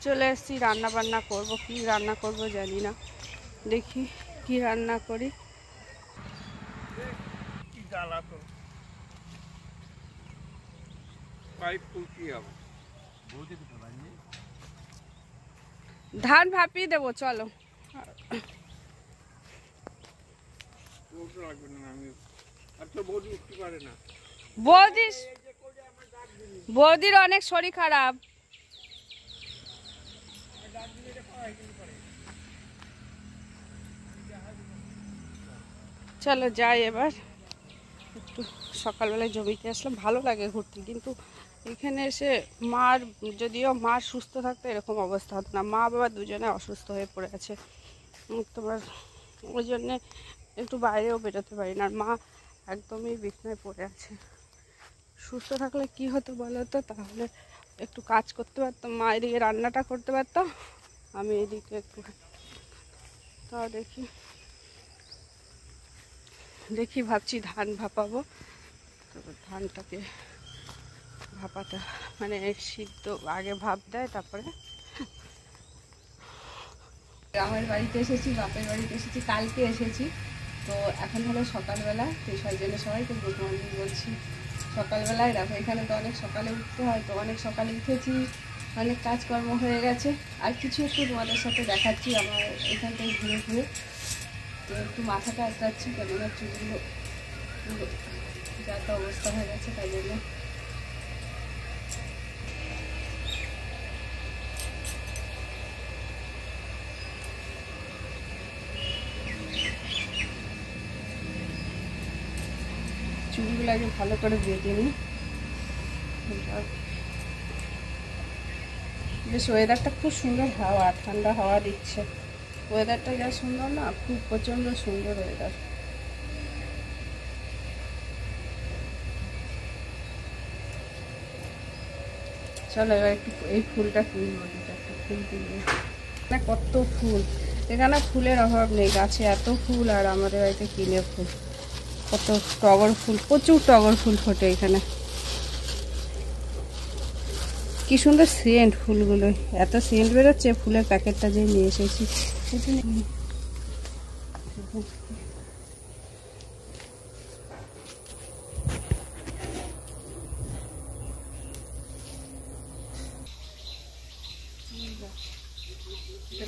চলে এসেছি, রান্না বান্না করবো। কি রান্না করব জানি না, দেখি কি রান্না করি। ধান ভাপিয়ে দেবো, চলো। বৌদির অনেক শরীর খারাপ। চলো যাই এবার। একটু সকালবেলায় জমিতে আসলাম, ভালো লাগে ঘুরতে, কিন্তু এখানে এসে মার, যদিও মা সুস্থ থাকতো এরকম অবস্থা হতো না। মা বাবা দুজনে অসুস্থ হয়ে পড়ে আছে তোমার, ওই জন্যে একটু বাইরেও বেরোতে পারি না। আর মা একদমই বিছানায় পড়ে আছে। সুস্থ থাকলে কি হতো বলো তো, তাহলে একটু কাজ করতে পারতাম। মা এদিকে রান্নাটা করতে পারতো, আমি এদিকে একটু। তাও দেখি ভাবছি ধান ভাপাবো। তবে ধানটাকে ভাপাতে মানে সিদ্ধ আগে ভাপ দেয়, তারপরে। গ্রামের বাড়িতে এসেছি, বাপের বাড়িতে এসেছি, কালকে এসেছি। তো এখন হলো সকালবেলা, তো সেই জন্য সবাইকে গুড মর্নিং বলছি। সকালবেলায় দেখো, এখানে তো অনেক সকালে উঠতে হয়, তো অনেক সকালে উঠেছি, অনেক কাজকর্ম হয়ে গেছে। আর কিছু একটু তোমাদের সাথে দেখাচ্ছি আমার এখানটায় ঘুরে ঘুরে। তো একটু মাথাটা আঁচড়াচ্ছি, কেননা চুলগুলো যা তো অবস্থা হয়ে গেছে, তাই জন্য। চুলগুলো আগে ভালো করে বেঁধে নিই। বেশ ওয়েদারটা খুব সুন্দর, হাওয়া, ঠান্ডা হাওয়া দিচ্ছে। ওয়েদারটা যা সুন্দর না, খুব প্রচণ্ড সুন্দর ওয়েদার। চলো এবার একটু এই ফুলটা তুলবো, একটা ফুল তুলবো। কত ফুল এখানে, ফুলের অভাব নেই, গাছে এত ফুল। আর আমাদের বাড়িতে কিনে ফুল, কত টগর ফুল, প্রচুর টগর ফুল ফোটে এখানে। কি সুন্দর সেন্ট ফুলগুলো, এত সেন্ট বেরোচ্ছে। ফুলের প্যাকেটটা যে নিয়ে এসেছি,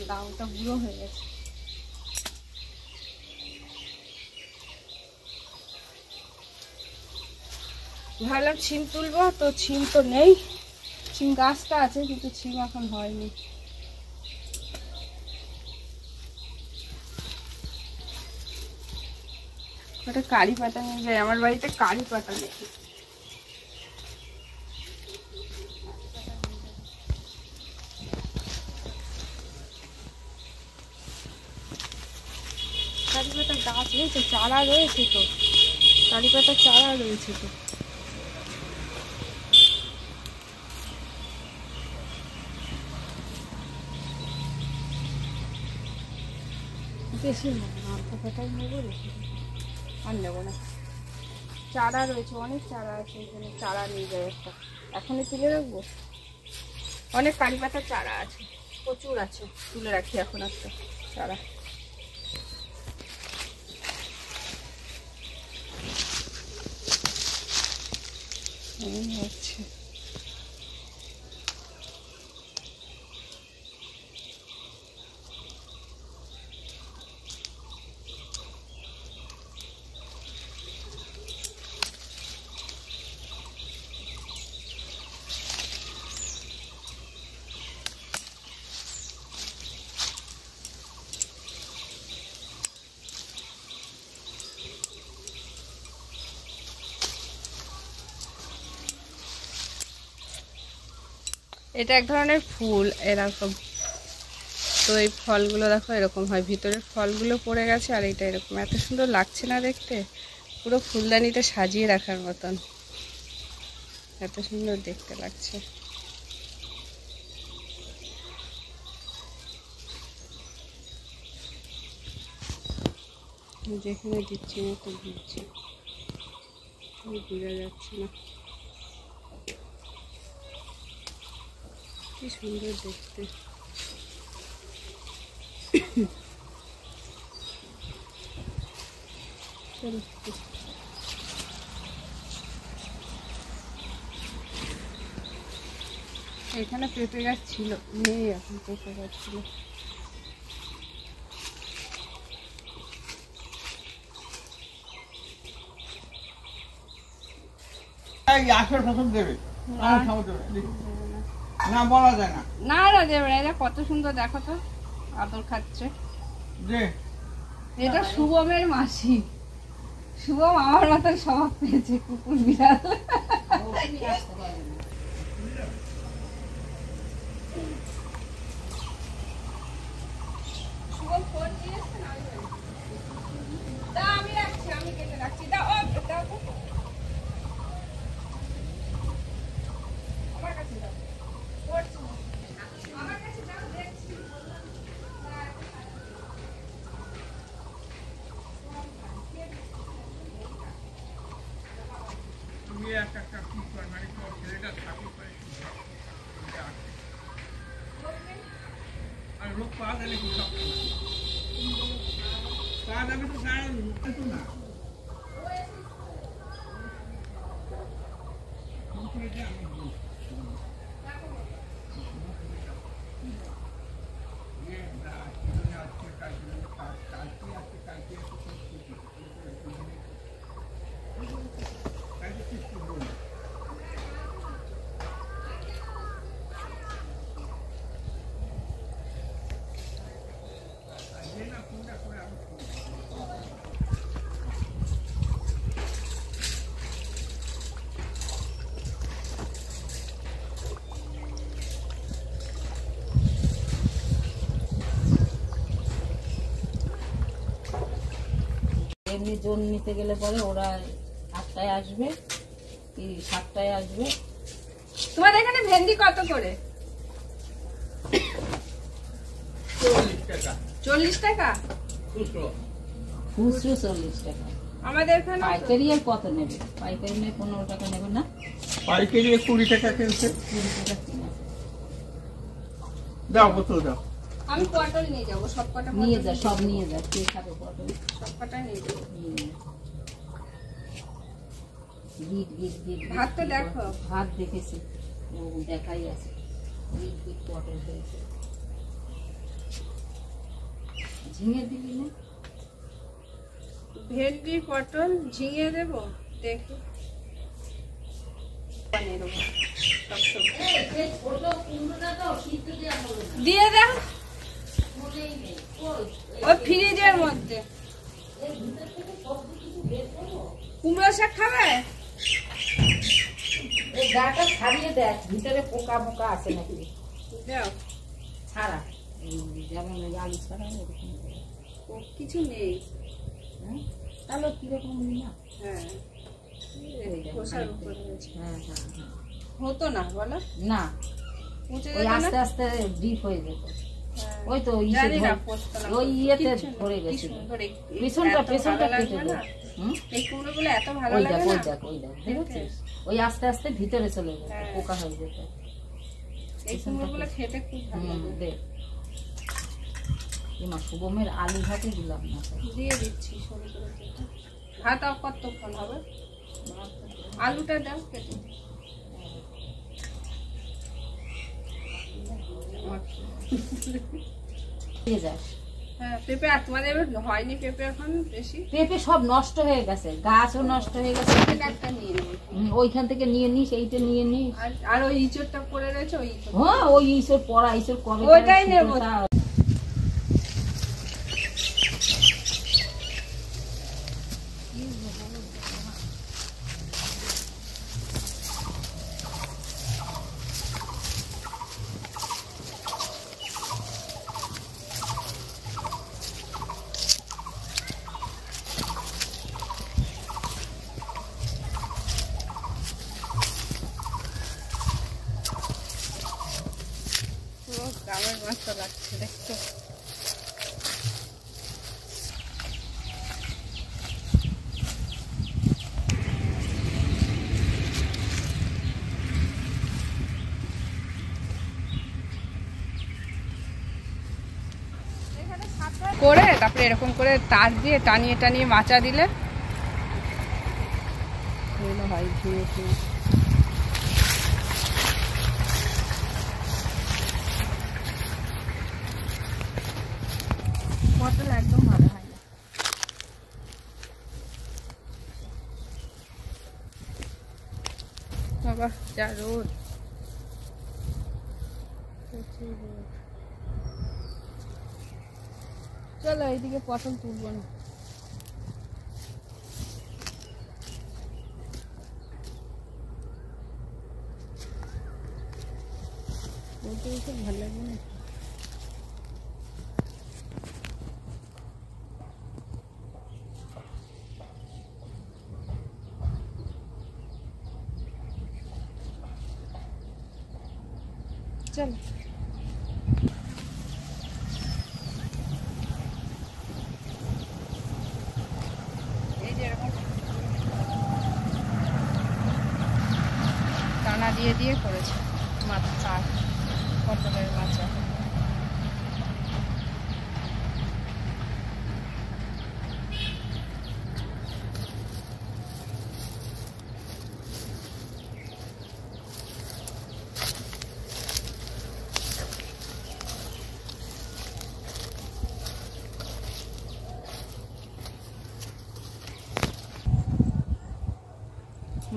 লাউটা বুড়ো হয়ে গেছে। ভাবলাম ছিম তুলবো, তো ছিম তো নেই। ছিম গাছটা আছে, কিন্তু ছিম এখন হয়নি। ওটা কারি পাতা নিয়ে যায়, আমার বাড়িতে কারি পাতা নেই। কারি পাতা গাছ রয়েছে, চারা রয়েছে তো, কারি পাতা চারা রয়েছে তো। বেশি মাথা পাতাই নেবো, আর নেবো না। চারা রয়েছে, অনেক চারা আছে এখানে, চারা নিয়ে যায় একটা, এখনই তুলে রাখবো। অনেক কারি পাতার চারা আছে, প্রচুর আছে, তুলে রাখি এখন একটা চারা। হচ্ছে এটা এক ধরনের ফুল এরকম। তো এই ফলগুলো দেখো এরকম হয়, ভিতরের ফলগুলো পড়ে গেছে। আর এটা এরকম, এত সুন্দর লাগছে না দেখতে, পুরো ফুলদানিতে সাজিয়ে রাখার মতন, এত সুন্দর দেখতে লাগছে। যেখানে দিচ্ছি না তো দিচ্ছি, বোঝা যাচ্ছে না। কি সুন্দর দেখতে। এখানে পেঁপে গাছ ছিল, নেই এখন পেঁপে গাছ ছিল। না বলা যায় না। না না দেবে না, এটা কত সুন্দর দেখো তো, আদর খাচ্ছে। এটা শুভমের মাসি। শুভম আমার মতন স্বভাব পেয়েছে, কুকুর বিড়াল। শুভম ফোন দিয়েছে না, আমি রাখছি, আমি কেটে রাখছি। দাও দাও আমার কাছে দাও, আমার কাছে দাও, দেখছি। লোক পাওয়া গেলে কি সব পাওয়া যাবে তো না। এমনি জোন নিতে গেলে পরে ওরা 8টায় আসবে কি 7টায় আসবে। তোমার এখানে ভেন্ডি কত করে? 40 টাকা খুচরো 40 টাকা। আমাদের এখানে পাইকারি আর কত নেবে? পাইকারি নেই 15 টাকা নেবে না, পাইকারি 20 টাকা কিনছে। 20 টাকা কিনা দাও বোতল দাও। আমি পটল নিয়ে যাবো, সব কটা নিয়ে যা, সব নিয়ে যা, কে খাবে পটল? সব কটা নিয়ে যাবো। গিট গিট গিট ভাত তো দেখো, ভাত দেখেছি, ও দেখাই আছে। গিট গিট পটল হয়েছে। ঝিঙে দিবি না? ভেন্ডি পটল ঝিঙে দেবো, দেখি দিয়ে দাও ওই ফ্রিজের মধ্যে। কুমড়ো শাক খাবে? এই গাটা ছাড়িয়ে দেখ, ভিতরে পোকা মোকা আছে নাকি দাও, ছাড়া, যেমন আলু ছাড়া ওরকম কিছু নেই। তাহলে কিরকম না? হ্যাঁ হতো না বলো না, ওই আস্তে আস্তে ডিপ হয়ে যেত। ওই তো ওই ইয়েতে ধরে গেছিল, পিছনটা পেছনটা কেটে দেয়। এই কুমড়োগুলো এত ভালো ওই লাগে দেখ, না, ওই দেখ, ওই দেখ, দেখেছিস? ওই আস্তে আস্তে ভিতরে চলে যেত, পোকা হয়ে যেত। এই কুমড়োগুলো খেতে খুব ভালো লাগে। দেখ এমা শুভমের আলু ভাতে দিলাম না, দিয়ে দিচ্ছি সরু করে কেটে। ভাত আর কতক্ষণ হবে? আলুটা দাও কেটে। হ্যাঁ পেঁপে আর তোমাদের হয়নি, পেঁপে এখন বেশি। পেঁপে সব নষ্ট হয়ে গেছে, গাছও নষ্ট হয়ে গেছে। একটা নিয়ে নেবো, ওইখান থেকে নিয়ে নিস, এইটা নিয়ে নিস। আর ওই ইঁচড়টা পড়ে রয়েছে, ওই হ্যাঁ ওই ইঁচড় পড়া, ইঁচড় কবে ওইটাই নেবো। গ্রামের মতো লাগছে দেখতে। তারপরে এরকম করে তার দিয়ে টানিয়ে টানিয়ে মাচা দিলে হয় ধুয়ে ধুয়ে। পটল একদম ভালো হয় না। বাবা যা রোদ, প্রচুর রোদ। চলো এইদিকে পটল তুলবো না। বলতে বলতে ভালো লাগবে না। চলো এই যে এরকম টানা দিয়ে দিয়ে করেছে মাথা পটলের মাচা।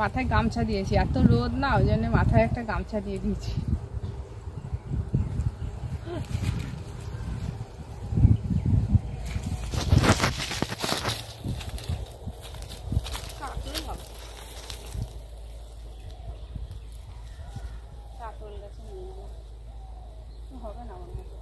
মাথায় গামছা দিয়েছি, এত রোদ না, ওই জন্য মাথায় একটা গামছা দিয়ে দিয়েছি। হবে না আমার মতো।